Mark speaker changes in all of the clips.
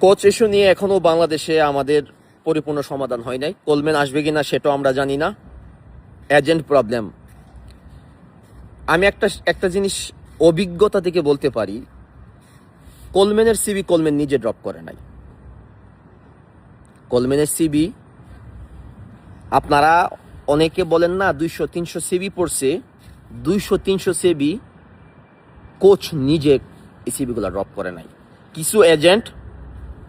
Speaker 1: Coach issue নিয়ে এখনো বাংলাদেশে আমাদের পরিপূর্ণ সমাধান হয় নাই। কোলম্যান আসবে কিনা সেটাও আমরা জানি না। Agent problem. আমি একটা জিনিস অভিজ্ঞতা থেকে বলতে পারি, কোলম্যানের সিবি কোলম্যান নিজে ড্রপ করে নাই। কোলম্যানের সিবি আপনারা অনেকে বলেন না 200-300 সিবি পড়ছে, 200-300 সিবি কোচ নিজে এই সিবিগুলো ড্রপ করে নাই। কিছু এজেন্ট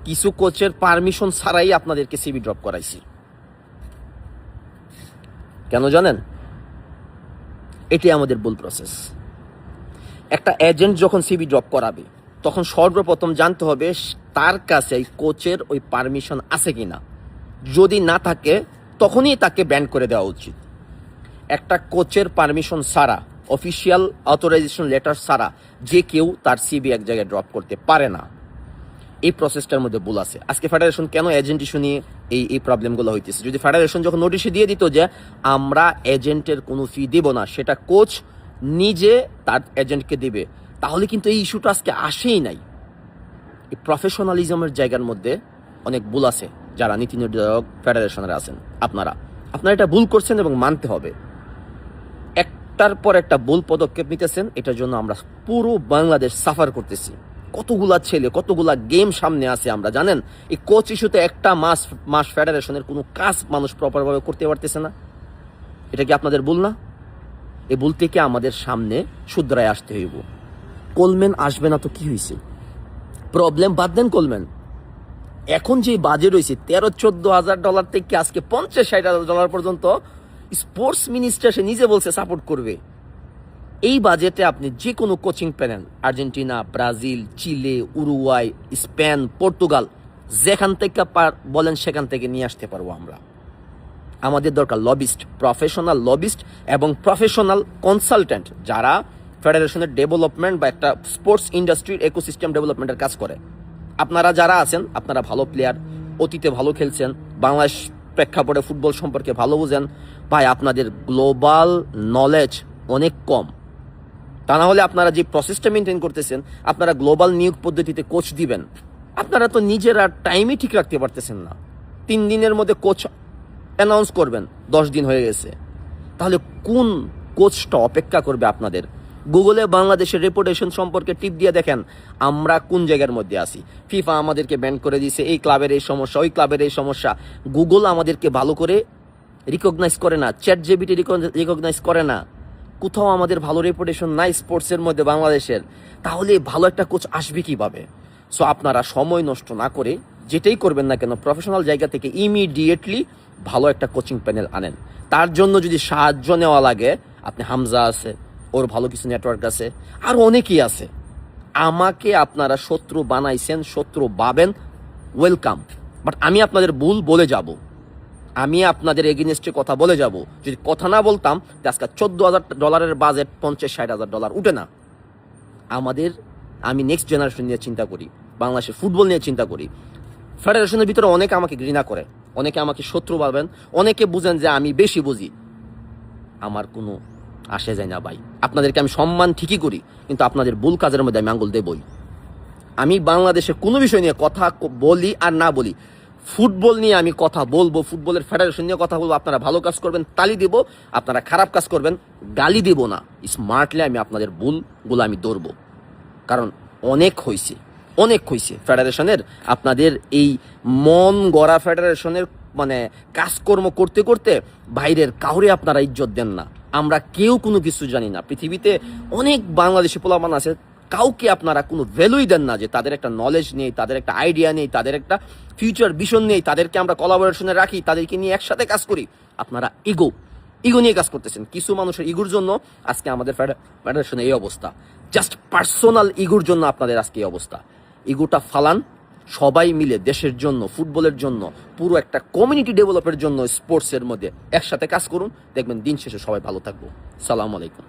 Speaker 1: কিছু কোচের পারমিশন ছাড়াই আপনাদেরকে সিবি ড্রপ করাইছি। কেন জানেন? এটি আমাদের ভুল প্রসেস। একটা এজেন্ট যখন সিবি ড্রপ করাবে তখন সর্বপ্রথম জানতে হবে তার কাছে এই কোচের ওই পারমিশন আছে কিনা। যদি না থাকে তখনই তাকে ব্যান করে দেওয়া উচিত। একটা কোচের পারমিশন ছাড়া, অফিসিয়াল অথরাইজেশন লেটার ছাড়া যে কেউ তার সিবি এক জায়গায় ড্রপ করতে পারে না। এই প্রসেসটার মধ্যে ভুল আছে। আজকে ফেডারেশন কেন এজেন্ট ইস্যু নিয়ে এই প্রবলেমগুলো হইতেছে? যদি ফেডারেশন যখন নোটিশে দিয়ে দিত যে আমরা এজেন্টের কোনো ফি দিব না, সেটা কোচ নিজে তার এজেন্টকে দিবে, তাহলে কিন্তু এই ইস্যুটা আজকে আসেই নাই। এই প্রফেশনালিজমের জায়গার মধ্যে অনেক ভুল আছে। যারা নীতি নির্ধারক ফেডারেশনের আছেন, আপনারা এটা ভুল করছেন এবং মানতে হবে। একটার পর একটা ভুল পদক্ষেপ নিতেছেন, এটার জন্য আমরা পুরো বাংলাদেশ সাফার করতেছি। কতগুলা ছেলে, কতগুলা গেম সামনে আছে আমরা জানেন। এই কোচ ইস্যুতে একটা মাস ফেডারেশনের কোনো কাজ মানুষ প্রপারভাবে করতে পারতেছে না। এটা কি আপনাদের ভুল না? এই ভুল থেকে আমাদের সামনে শুধরায় আসতে হইব। কোলম্যান আসবে না তো কি হয়েছে? প্রবলেম বাদ দেন কোলম্যান। এখন যে বাজেট হয়েছে $13-14,000 থেকে আজকে $50-60,000 পর্যন্ত, স্পোর্টস মিনিস্টার সে নিজে বলছে সাপোর্ট করবে। এই বাজেটে আপনি যে কোনো কোচিং প্যানেল, আর্জেন্টিনা, ব্রাজিল, চিলে, উরুগুয়ে, স্পেন, পর্তুগাল, যেখান থেকে বলেন সেখান থেকে নিয়ে আসতে পারবো আমরা। আমাদের দরকার লবিস্ট, প্রফেশনাল লবিস্ট এবং প্রফেশনাল কনসালটেন্ট, যারা ফেডারেশনের ডেভেলপমেন্ট বা একটা স্পোর্টস ইন্ডাস্ট্রির ইকোসিস্টেম ডেভেলপমেন্টের কাজ করে। আপনারা যারা আছেন, আপনারা ভালো প্লেয়ার, অতীতে ভালো খেলছেন, বাংলাদেশ প্রেক্ষাপটে ফুটবল সম্পর্কে ভালো বুঝেন, ভাই আপনাদের গ্লোবাল নলেজ অনেক কম। তা না হলে আপনারা যে প্রসেসটা মেনটেন করতেছেন, আপনারা গ্লোবাল নিয়োগ পদ্ধতিতে কোচ দিবেন, আপনারা তো নিজেরা টাইমই ঠিক রাখতে পারতেছেন না। 3 দিনের মধ্যে কোচ অ্যানাউন্স করবেন, 10 দিন হয়ে গেছে। তাহলে কোন কোচটা অপেক্ষা করবে আপনাদের? গুগলে বাংলাদেশের রেপুটেশন সম্পর্কে টিপ দিয়ে দেখেন আমরা কোন জায়গার মধ্যে আছি। ফিফা আমাদেরকে ব্যান করে দিয়েছে, এই ক্লাবের এই সমস্যা, ওই ক্লাবের এই সমস্যা। গুগল আমাদেরকে ভালো করে রিকগনাইজ করে না, চ্যাটজিপিটি রিকগনাইজ করে না। কোথাও আমাদের ভালো রেপুটেশন নাই স্পোর্টসের মধ্যে বাংলাদেশের। তাহলে ভালো একটা কোচ আসবে কিভাবে? সো আপনারা সময় নষ্ট না করে যেটাই করবেন না কেন, প্রফেশনাল জায়গা থেকে ইমিডিয়েটলি ভালো একটা কোচিং প্যানেল আনেন। তার জন্য যদি সাহায্য নেওয়া লাগে, আপনি হামজা আছে, ওর ভালো কিছু নেটওয়ার্ক আছে, আর অনেকেই আছে। আমাকে আপনারা শত্রু বানাইছেন, শত্রু ভাবেন, ওয়েলকাম। বাট আমি আপনাদের ভুল বলে যাব, আমি আপনাদের এগেইনস্টে কথা বলে যাব। যদি কথা না বলতাম, আজকে $14,000 বাজেট $50-60,000 উঠে না। আমি নেক্সট জেনারেশন নিয়ে চিন্তা করি, বাংলাদেশের ফুটবল নিয়ে চিন্তা করি। ফেডারেশনের ভিতরে অনেকে আমাকে ঘৃণা করে, অনেকে আমাকে শত্রু ভাবেন, অনেকে বুঝেন যে আমি বেশি বুঝি। আমার কোনো আসে যায় না ভাই। আপনাদেরকে আমি সম্মান ঠিকই করি, কিন্তু আপনাদের ভুল কাজের মধ্যে আমি আঙ্গুল দেবই। আমি বাংলাদেশের কোনো বিষয় নিয়ে কথা বলি আর না বলি, ফুটবল নিয়ে আমি কথা বলবো, ফুটবলের ফেডারেশন নিয়ে কথা বলবো। আপনারা ভালো কাজ করবেন, তালি দেব। আপনারা খারাপ কাজ করবেন, গালি দেব না। স্মার্টলি আমি আপনাদের ভুলগুলো আমি ধরবো। কারণ অনেক হয়েছে ফেডারেশনের। আপনাদের এই মন গড়া ফেডারেশনের কাজকর্ম করতে করতে বাইরের কাউরে আপনারা ইজ্জত দেন না। আমরা কেউ কোনো কিছু জানি না। পৃথিবীতে অনেক বাংলাদেশি পোলাপান আছে, কাউকে আপনারা কোনো ভ্যালুই দেন না, যে তাদের একটা নলেজ নেই, তাদের একটা আইডিয়া নেই, তাদের একটা ফিউচার ভিশন নেই। তাদেরকে আমরা কোলাবোরেশনে রাখি, তাদেরকে নিয়ে একসাথে কাজ করি। আপনারা ইগো নিয়ে কাজ করতেছেন। কিছু মানুষের ইগোর জন্য আজকে আমাদের ফেডারেশনে এই অবস্থা। জাস্ট পার্সোনাল ইগোর জন্য আপনাদের আজকে এই অবস্থা। ইগোটা ফালান, সবাই মিলে দেশের জন্য, ফুটবলের জন্য, পুরো একটা কমিউনিটি ডেভেলপের জন্য স্পোর্টসের মধ্যে একসাথে কাজ করুন। দেখবেন দিন শেষে সবাই ভালো থাকবো। সালাম আলাইকুম।